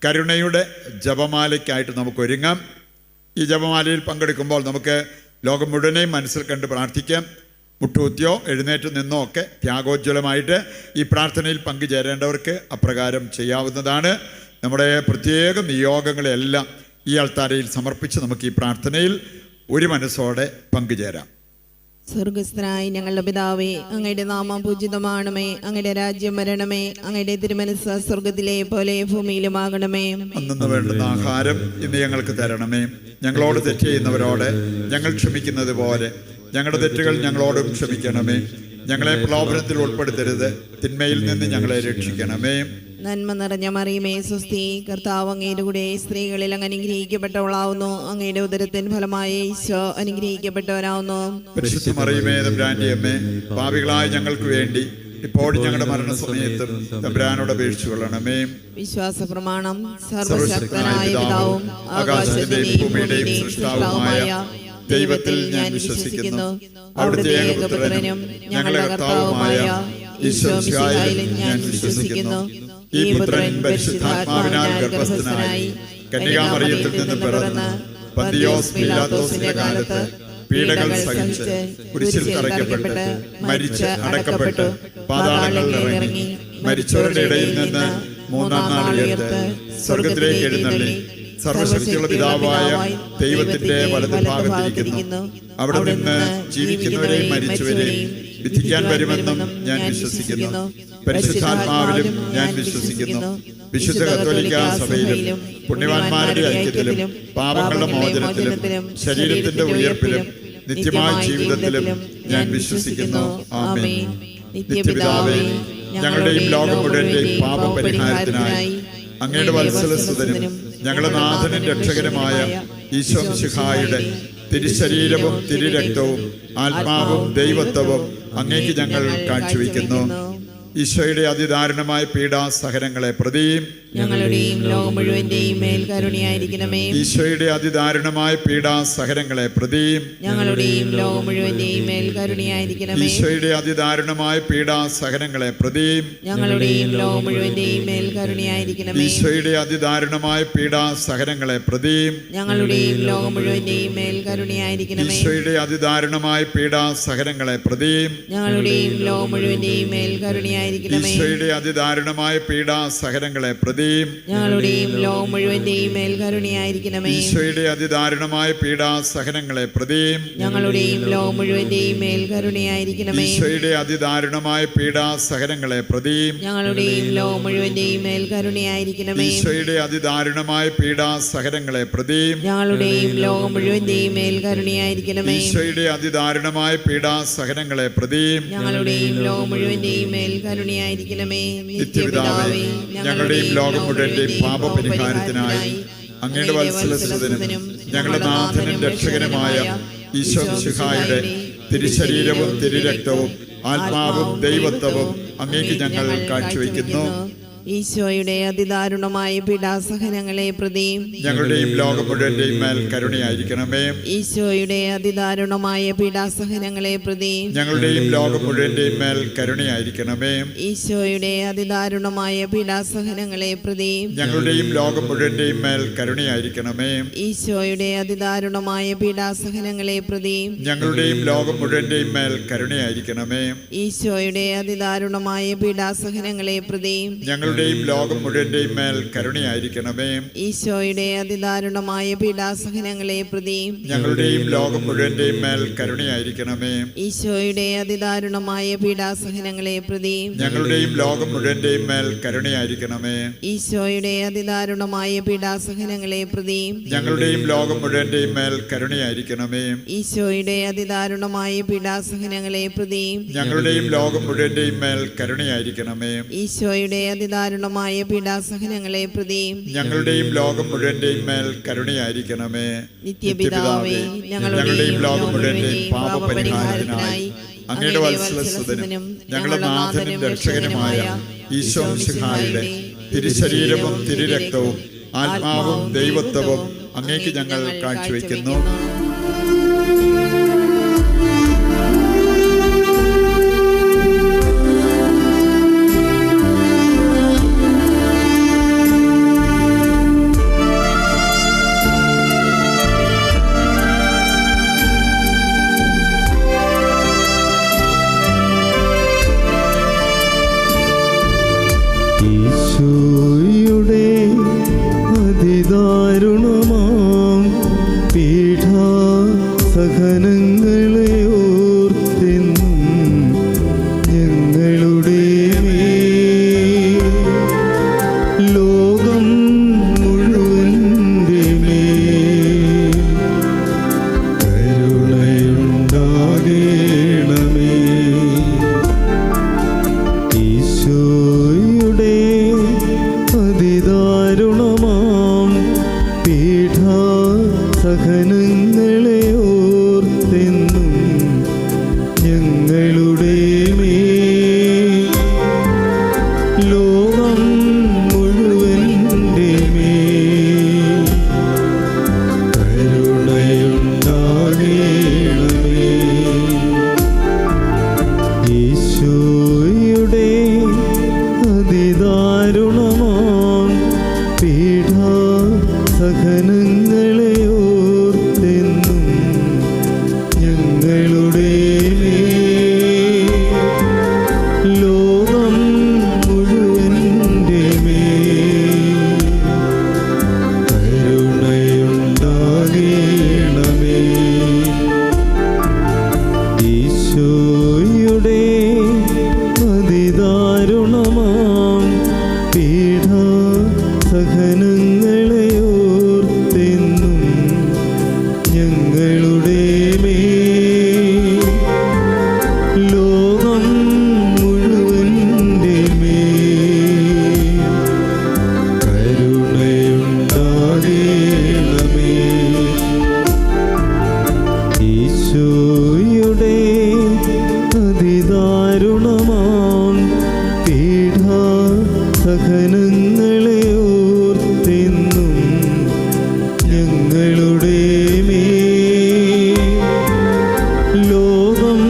കരുണയുടെ ജപമാലയ്ക്കായിട്ട് നമുക്ക് ഒരുങ്ങാം. ഈ ജപമാലയിൽ പങ്കെടുക്കുമ്പോൾ നമുക്ക് ലോകം മുഴുവനെയും മനസ്സിൽ കണ്ട് പ്രാർത്ഥിക്കാം. മുട്ടുകുത്തിയോ എഴുന്നേറ്റ് നിന്നോ ഒക്കെ ത്യാഗോജ്വലമായിട്ട് ഈ പ്രാർത്ഥനയിൽ പങ്കുചേരേണ്ടവർക്ക് അപ്രകാരം ചെയ്യാവുന്നതാണ്. നമ്മുടെ പ്രത്യേക നിയോഗങ്ങളെല്ലാം ഈ അൾത്താരയിൽ സമർപ്പിച്ച് നമുക്ക് ഈ പ്രാർത്ഥനയിൽ ഒരു മനസ്സോടെ പങ്കുചേരാം. സ്വർഗസ്ഥനായ ഞങ്ങളുടെ പിതാവേ, അങ്ങയുടെ നാമം പൂജിതമാണമേ. അങ്ങയുടെ രാജ്യം വരണമേ. അങ്ങയുടെ തിരുമനസ്സ് സ്വർഗത്തിലെ പോലെ ഭൂമിയിലുമാകണമേ. അന്നു വേണ്ടുന്ന ആഹാരം ഇന്ന് ഞങ്ങൾക്ക് തരണമേ. ഞങ്ങളോട് തെറ്റ് ചെയ്യുന്നവരോട് ഞങ്ങൾ ക്ഷമിക്കുന്നത് പോലെ ഞങ്ങളുടെ തെറ്റുകൾ ഞങ്ങളോടും ക്ഷമിക്കണമേ. ഞങ്ങളെ പ്രലോഭനത്തിൽ ഉൾപ്പെടുത്തരുത്, തിന്മയിൽ നിന്ന് ഞങ്ങളെ രക്ഷിക്കണമേ. നന്മ നിറഞ്ഞ മറിയമേ, സ്വസ്തി, കർത്താവ് അങ്ങയുടെ കൂടെ സ്ത്രീകളിൽ അങ്ങ് അനുഗ്രഹിക്കപ്പെട്ടവളാവുന്നു. അങ്ങയുടെ ഉദരത്തിൻ ഫലമായ ഈശോ അനുഗ്രഹിക്കപ്പെട്ടവനാവുന്നു. പരിശുദ്ധ മറിയമേ, തമ്പുരാന്റെ അമ്മേ, പാപികളായ ഞങ്ങൾക്ക് വേണ്ടി ഇപ്പോഴും ഞങ്ങളുടെ മരണസമയത്തും തമ്പുരാനോട് അപേക്ഷിച്ചുകൊള്ളണമേ. വിശ്വാസ പ്രമാണം. സർവശക്തനായ പിതാവും ആകാശത്തിന്റെയും ഭൂമിയുടെയും സൃഷ്ടാവുമായ ദൈവത്തിൽ ഞാൻ വിശ്വസിക്കുന്നു. അവിടുത്തെ ഏകപുത്രനും ഞങ്ങളുടെ കർത്താവുമായ ഈശോമിശിഹായിലും ഞാൻ വിശ്വസിക്കുന്നു. ഈ പുത്രൻ പരിശുദ്ധാത്മാവിനാൽ ഗർഭസ്ഥനായി കന്യകാമറിയത്തിൽ നിന്ന് പിറന്ന് പന്തിയോസ് പീലാത്തോസിന്റെ കാലത്ത് പീഡകൾ സഹിച്ച് കുരിശിൽ തറയ്ക്കപ്പെട്ട് മരിച്ച് അടക്കപ്പെട്ട് പാതാളങ്ങളിൽ ഇറങ്ങി മരിച്ചവരുടെ ഇടയിൽ നിന്ന് മൂന്നാം നാൾ ഉയർത്ത് സ്വർഗത്തിലേക്ക് എഴുന്നള്ളി സർവശക്തിയുള്ള പിതാവായ ദൈവത്തിന്റെ വലതുഭാഗത്തിരിക്കുന്നു. അവിടെ നിന്ന് ജീവിക്കുന്നവരെയും മരിച്ചവരെയും വിധിക്കാൻ വരുമെന്നും ഞാൻ വിശ്വസിക്കുന്നു. പരിശുദ്ധാത്മാവിലും ഞാൻ വിശ്വസിക്കുന്നു. വിശുദ്ധ കത്തോലിക്കാ സഭയിലും പുണ്യവാന്മാരുടെ ഐക്യത്തിലും പാപങ്ങളുടെ മോചനത്തിലും ശരീരത്തിന്റെ ഉയർപ്പിലും നിത്യമായ ജീവിതത്തിലും ഞാൻ വിശ്വസിക്കുന്നു. ആമേൻ. നിത്യപിതാവേ, ഞങ്ങളുടെയും ലോകം മുഴുവന്റെയും പാപപരിഹാരത്തിനായി അങ്ങയുടെ വത്സലസുതനും ഞങ്ങളുടെ നാഥനും രക്ഷകനുമായ ഈശോമിശിഹായുടെ തിരുശരീരവും തിരുരക്തവും ആത്മാവും ദൈവത്വവും അങ്ങേക്ക് ഞങ്ങൾ കാഴ്ചവെക്കുന്നു. ഈശോയുടെ അതിദാരുണമായ പീഡാസഹനങ്ങളെ പ്രതിയും ഞങ്ങളുടെയും ലോകം മുഴുവന്റെയും മേൽ കരുണയായിരിക്കണമേ. ഈശോയുടെ അതിദാരുണമായ പീഡാസഹനങ്ങളെ പ്രതിയും ഞങ്ങളുടെയും ലോകം മുഴുവന്റെയും മേൽ കരുണയായിരിക്കണമേ. ഈശോയുടെ അതിദാരുണമായ പീഡാസഹനങ്ങളെ പ്രതിയും ഞങ്ങളുടെയും ലോകം മുഴുവന്റെയും മേൽ കരുണയായിരിക്കണമേ. ഈശോയുടെ അതിദാരുണമായ പീഡാസഹനങ്ങളെ പ്രതിയും ഞങ്ങളുടെയും ലോകം മുഴുവന്റെയും മേൽ കരുണയായിരിക്കണമേ. ഈശോയുടെ അതിദാരുണമായ പീഡാസഹനങ്ങളെ പ്രതിയും ഞങ്ങളുടെയും ലോകം മുഴുവന്റെയും മേൽ കരുണയായിരിക്കണമേ. ഈശോയുടെ അതിദാരുണമായ പീഡാസഹനങ്ങളെ പ്രതിയും ഞങ്ങളുടെയും ലോകം മുഴുവന്റെയും മേൽ കരുണയായിരിക്കണമേ. ഈശോയുടെ അതിദാരുണമായ പീഡാസഹനങ്ങളെ പ്രതിയും ഞങ്ങളുടെയും ലോകം മുഴുവന്റെയും മേൽ കരുണയായിരിക്കണമേ. ഈശോയുടെ അതിദാരുണമായ പീഡാസഹനങ്ങളെ പ്രതിയും ഞങ്ങളുടെയും ലോകം മുഴുവന്റെയും മേൽ കരുണയായിരിക്കണമേ. ഈശോയുടെ അതിദാരുണമായ പീഡാസഹനങ്ങളെ പ്രതിയും ഞങ്ങളുടെയും ലോകം മുഴുവന്റെയും മേൽ കരുണയായിരിക്കണമേ. ഈശോയുടെ അതിദാരുണമായ പീഡാസഹനങ്ങളെ പ്രതിയും ഞങ്ങളുടെയും ലോകം മുഴുവന്റെയും മേൽ കരുണയായിരിക്കണമേ. നിത്യപിതാവേ, ഞങ്ങളുടെയും ലോകം മുഴുവന്റെയും പാപപരിഹാരത്തിനായി അങ്ങയുടെ വത്സലസുതനും ഞങ്ങളുടെ നാഥനും രക്ഷകനുമായ ഈശോമിശിഹായുടെ തിരുശരീരവും തിരുരക്തവും ആത്മാവും ദൈവത്വവും അങ്ങേക്ക് ഞങ്ങൾ കാഴ്ചവെക്കുന്നു. ഈശോയുടെ അതിദാരുണമായ പീഡാസഹനങ്ങളെ പ്രതി ഞങ്ങളുടെയും ലോകം മുഴുവന്റെയും മേൽ കരുണയായിരിക്കണമേ. ഈശോയുടെ അതിദാരുണമായ പീഡാസഹനങ്ങളെ പ്രതി ഞങ്ങളുടെയും ലോകം മുഴുവന്റെയും മേൽ കരുണയായിരിക്കണമേ. ഈശോയുടെ അതിദാരുണമായ പീഡാസഹനങ്ങളെ പ്രതി ഞങ്ങളുടെയും ലോകം മുഴുവന്റെയും മേൽ കരുണയായിരിക്കണമേ. ഈശോയുടെ അതിദാരുണമായ പീഡാസഹനങ്ങളെ പ്രതി ഞങ്ങളുടെയും ലോകം മുഴുവന്റെയും മേൽ കരുണയായിരിക്കണമേ. ഈശോയുടെ അതിദാരുണമായ പീഡാസഹനങ്ങളെ പ്രതി ഞങ്ങളുടെയും ലോകം മുഴുവന്റെയും മേൽ കരുണയായിരിക്കണമേ. ഈശോയുടെ അതിദാരുണമായ പീഡാസഹനങ്ങളെ പ്രതി ഞങ്ങളുടെയും ലോകം മുഴുവന്റെയും മേൽ കരുണയായിരിക്കണമേ. ഈശോയുടെ അതിദാരുണമായ പീഡാസഹനങ്ങളെ പ്രതി ഞങ്ങളുടെയും ലോകം മുഴുവന്റെയും മേൽ കരുണയായിരിക്കണമേ. ഈശോയുടെ അതിദാരുണമായ പീഡാസഹനങ്ങളെ പ്രതി ഞങ്ങളുടെയും ലോകം മുഴുവന്റെയും മേൽ കരുണയായിരിക്കണമേ. ഈശോയുടെ അതിദാരുണമായ പീഡാസഹനങ്ങളെ പ്രതി ഞങ്ങളുടെയും ലോകം മുഴുവന്റെയും മേൽ കരുണയായിരിക്കണമേ. ഈശോയുടെ അതിദാരുണമായ പീഡാസഹനങ്ങളെ പ്രതി ഞങ്ങളുടെയും ലോകം മുഴുവന്റെയും മേൽ കരുണയായിരിക്കണമേ. നിത്യപിതാവേ, ഞങ്ങളുടെയും ലോകം മുഴുവന്റെയും പാപപരിഹാരത്തിനായി അങ്ങയുടെ വത്സലസുതനും ഞങ്ങളുടെ നാഥനും രക്ഷകനുമായ ഈശോമിശിഹായുടെ തിരുശരീരവും തിരുരക്തവും ആത്മാവും ദൈവത്വവും അങ്ങേക്ക് ഞങ്ങൾ കാഴ്ചവെക്കുന്നു. സഹനങ്ങളെ ഓർത്തെന്നും ഞങ്ങളുടെ മേൽ ലോകം മുഴുവൻ്റെ മേൽ കരുണയുണ്ടാകണമേ. ഈശോയുടെ അതിദാരുണമാം പീഡാസഹനങ്ങളെ ഓർത്തെന്നും ഞങ്ങളുടെ മേൽ ലോകം മുഴുവൻ്റെ മേൽ കരുണയുണ്ടാകണമേ. ഈശോയുടെ അതിദാരുണമാം പീഡാസഹനങ്ങളെ ഓർത്തെന്നും ഞങ്ങളുടെ മേൽ ലോകം മുഴുവൻ്റെ മേൽ കരുണയുണ്ടാകണമേ. ഈശോയുടെ അതിദാരുണമാം പീഡാസഹനങ്ങളെ ഓർത്തെന്നും ഞങ്ങളുടെ മേൽ ലോകം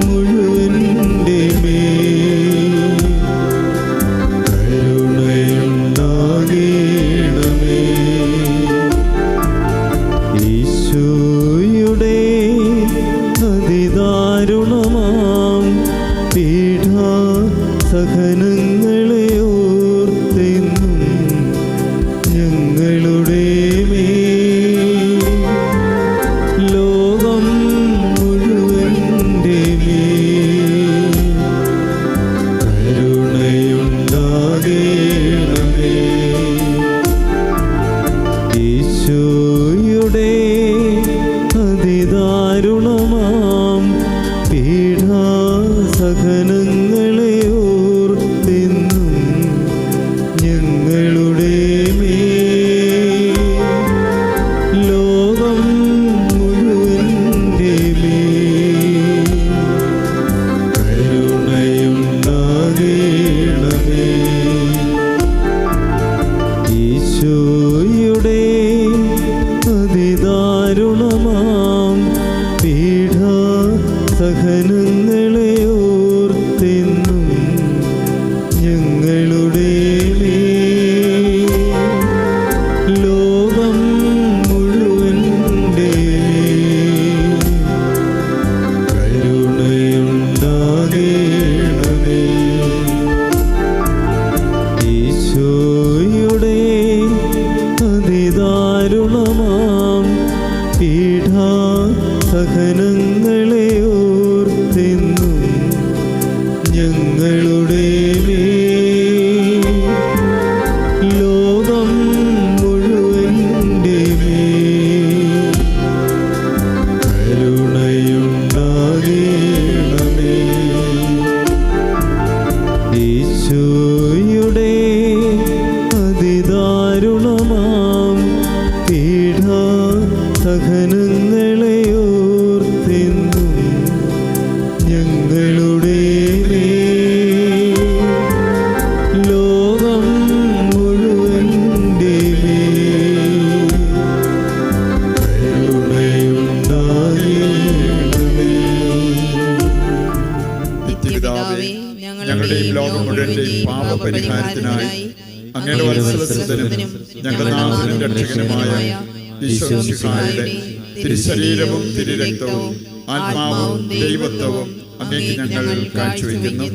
മുഴുവൻ്റെ മേൽ കരുണയുണ്ടാകണമേ. ഈശോയുടെ അതിദാരുണമാം പീഡാസഹനങ്ങളെ ഓർത്തെന്നും ഞങ്ങളുടെ മേൽ ലോകം മുഴുവൻ്റെ മേൽ കരുണയുണ്ടാകണമേ. ഈശോയുടെ അതിദാരുണമാം പീഡാസഹനങ്ങളെ ഓർത്തെന്നും ഞങ്ങളുടെ മേൽ ലോകം മുഴുവൻ്റെ മേൽ കരുണയുണ്ടാകണമേ. ഈശോയുടെ അതിദാരുണമാം പീഡാസഹനങ്ങളെ ഓർത്തെന്നും ഞങ്ങളുടെ മേൽ ലോകം മുഴുവൻ്റെ മേൽ കരുണയുണ്ടാകണമേ. ഈശോയുടെ അതിദാരുണമാം പീഡാസഹനങ്ങളെ ഓർത്തെന്നും ഞങ്ങളുടെ മേൽ ലോകം മുഴുവൻ്റെ മേൽ കരുണയുണ്ടാകണമേ. ഈശോയുടെ അതിദാരുണമാം പീഡാസഹനങ്ങളെ ഓർത്തെന്നും ഞങ്ങളുടെ മേൽ ലോകം മുഴുവൻ്റെ മേൽ കരുണയുണ്ടാകണമേ. നിത്യപിതാവേ, ഞങ്ങളുടെയും ലോകം മുഴുവന്റെയും പാപപരിഹാരത്തിനായി അങ്ങയുടെ വത്സലസുതനും ഞങ്ങളുടെ നാഥനും രക്ഷകനുമായ ഈശോ മിശിഹായുടെ തിരുശരീരവും തിരുരക്തവും ആത്മാവും ദൈവത്വവും അങ്ങേക്ക് ഞങ്ങൾ കാഴ്ചവെക്കുന്നു.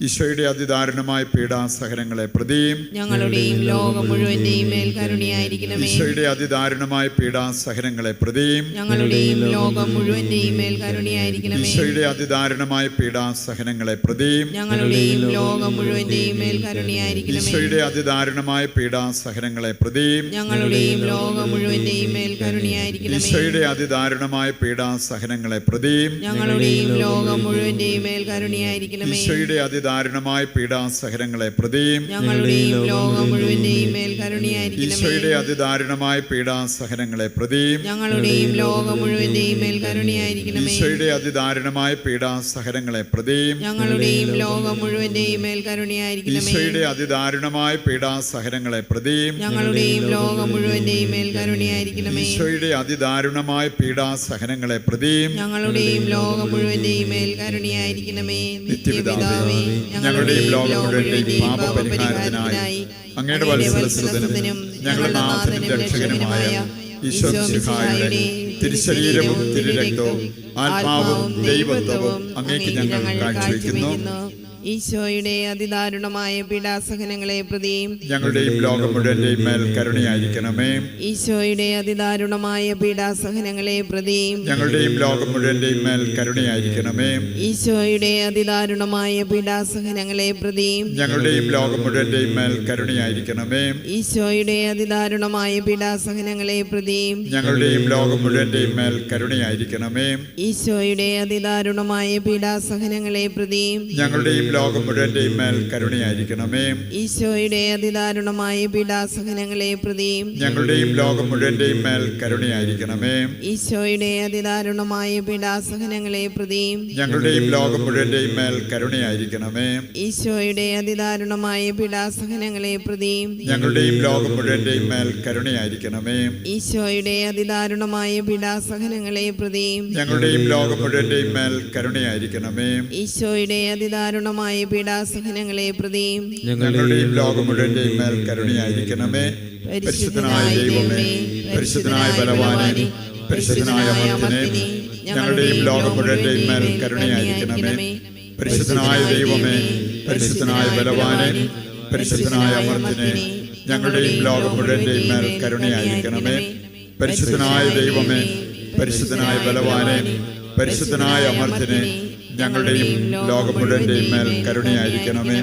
ഈശോയുടെ അതിദാരുണമായ പീഡാസഹനങ്ങളെ പ്രതിയും ഞങ്ങളുടെയും ലോകം മുഴുവന്റെയും മേൽ കരുണയായിരിക്കണമേ. ഈശോയുടെ അതിദാരുണമായ പീഡാസഹനങ്ങളെ പ്രതിയും ഞങ്ങളുടെയും ലോകം മുഴുവന്റെയും മേൽ കരുണയായിരിക്കണമേ. ഈശോയുടെ അതിദാരുണമായ പീഡാസഹനങ്ങളെ പ്രതിയും ഞങ്ങളുടെയും ലോകം മുഴുവന്റെയും മേൽ കരുണയായിരിക്കണമേ. ഈശോയുടെ അതിദാരുണമായ പീഡാസഹനങ്ങളെ പ്രതിയും ഞങ്ങളുടെയും ലോകം മുഴുവന്റെയും മേൽ കരുണയായിരിക്കണമേ. ഈശോയുടെ അതിദാരുണമായ പീഡാസഹനങ്ങളെ പ്രതിയും ഞങ്ങളുടെയും ലോകം മുഴുവന്റെയും മേൽ കരുണയായിരിക്കണമേ. ഈശോയുടെ അതിദാരുണമായ പീഡാസഹനങ്ങളെ പ്രതിയും ഞങ്ങളുടെയും ലോകം മുഴുവന്റെയും മേൽ കരുണയായിരിക്കണമേ. ഈശോയുടെ അതിദാരുണമായ പീഡാസഹനങ്ങളെ പ്രതിയും ഞങ്ങളുടെയും ലോകം മുഴുവന്റെയും മേൽ കരുണയായിരിക്കണമേ. ഈശോയുടെ അതിദാരുണമായ പീഡാസഹനങ്ങളെ പ്രതിയും ഞങ്ങളുടെയും ലോകം മുഴുവന്റെയും മേൽ കരുണയായിരിക്കണമേ. ഈശോയുടെ അതിദാരുണമായ പീഡാസഹനങ്ങളെ പ്രതിയും ഞങ്ങളുടെയും ലോകം മുഴുവന്റെയും മേൽ കരുണയായിരിക്കണമേ. ഈശോയുടെ അതിദാരുണമായ പീഡാസഹനങ്ങളെ പ്രതിയും ഞങ്ങളുടെയും ലോകം മുഴുവന്റെയും മേൽ കരുണയായിരിക്കണമേ. നിത്യപിതാവേ, ഞങ്ങളുടെയും ലോകം മുഴുവന്റെയും പാപപരിഹാരത്തിനായി അങ്ങയുടെ വത്സലസുതനും ഞങ്ങളുടെ നാഥനും രക്ഷകനുമായ ഈശോ മിശിഹായുടെ തിരുശരീരവും തിരുരക്തവും ആത്മാവും ദൈവത്വവും അങ്ങേക്ക് ഞങ്ങൾ കാഴ്ചവെക്കുന്നു. ഈശോയുടെ അതിദാരുണമായ പീഡാസഹനങ്ങളെ പ്രതിയും ഞങ്ങളുടെയും ലോകം മുഴുവന്റെയും മേൽ കരുണയായിരിക്കണമേ. ഈശോയുടെ അതിദാരുണമായ പീഡാസഹനങ്ങളെ പ്രതിയും ഞങ്ങളുടെയും ലോകം മുഴുവന്റെയും മേൽ കരുണയായിരിക്കണമേ. ഈശോയുടെ അതിദാരുണമായ പീഡാസഹനങ്ങളെ പ്രതിയും ഞങ്ങളുടെയും ലോകം മുഴുവന്റെയും മേൽ കരുണയായിരിക്കണമേ. ഈശോയുടെ അതിദാരുണമായ പീഡാസഹനങ്ങളെ പ്രതിയും ഞങ്ങളുടെയും ലോകം മുഴുവന്റെയും മേൽ കരുണയായിരിക്കണമേ. ഈശോയുടെ അതിദാരുണമായ പീഡാസഹനങ്ങളെ പ്രതിയും ഞങ്ങളുടെയും ലോകം മുഴുവന്റെയും മേൽ കരുണയായിരിക്കണമേ. ഈശോയുടെ അതിദാരുണമായ പീഡാസഹനങ്ങളെ പ്രതിയും ഞങ്ങളുടെയും ലോകം മുഴുവന്റെയും മേൽ കരുണയായിരിക്കണമേ. ഈശോയുടെ അതിദാരുണമായ പീഡാസഹനങ്ങളെ പ്രതിയും ഞങ്ങളുടെയും ലോകം മുഴുവന്റെയും മേൽ കരുണയായിരിക്കണമേ. ഈശോയുടെ അതിദാരുണമായ പീഡാസഹനങ്ങളെ പ്രതിയും ഞങ്ങളുടെയും ലോകം മുഴുവന്റെയും മേൽ കരുണയായിരിക്കണമേ. ഈശോയുടെ അതിദാരുണമായ പീഡാസഹനങ്ങളെ പ്രതിയും ഞങ്ങളുടെയും ലോകം മുഴുവന്റെയും മേൽ കരുണയായിരിക്കണമേ. ഈശോയുടെ അതിദാരുണമായ പീഡാസഹനങ്ങളെ പ്രതിയും ഞങ്ങളുടെയും ലോകം മുഴുവന്റെയും മേൽ കരുണയായിരിക്കണമേ. പരിശുദ്ധനായ ദൈവമേ, പരിശുദ്ധനായ ബലവാനെ, പരിശുദ്ധനായ അമർത്തിനെ, ഞങ്ങളുടെയും ലോകം മുഴുവന്റെയും മേൽ കരുണയായിരിക്കണമേ. പരിശുദ്ധനായ ദൈവമേ, പരിശുദ്ധനായ ബലവാനെ, പരിശുദ്ധനായ അമർത്തിനെ, ഞങ്ങളുടെയും ലോകം മുഴുവന്റെയും മേൽ കരുണയായിരിക്കണമേ. പരിശുദ്ധനായ ദൈവമേ, പരിശുദ്ധനായ ബലവാനെ, പരിശുദ്ധനായ അമർത്തിനെ, ഞങ്ങളുടെയും ലോകം മുഴുവന്റെയും മേൽ കരുണയായിരിക്കണമേ.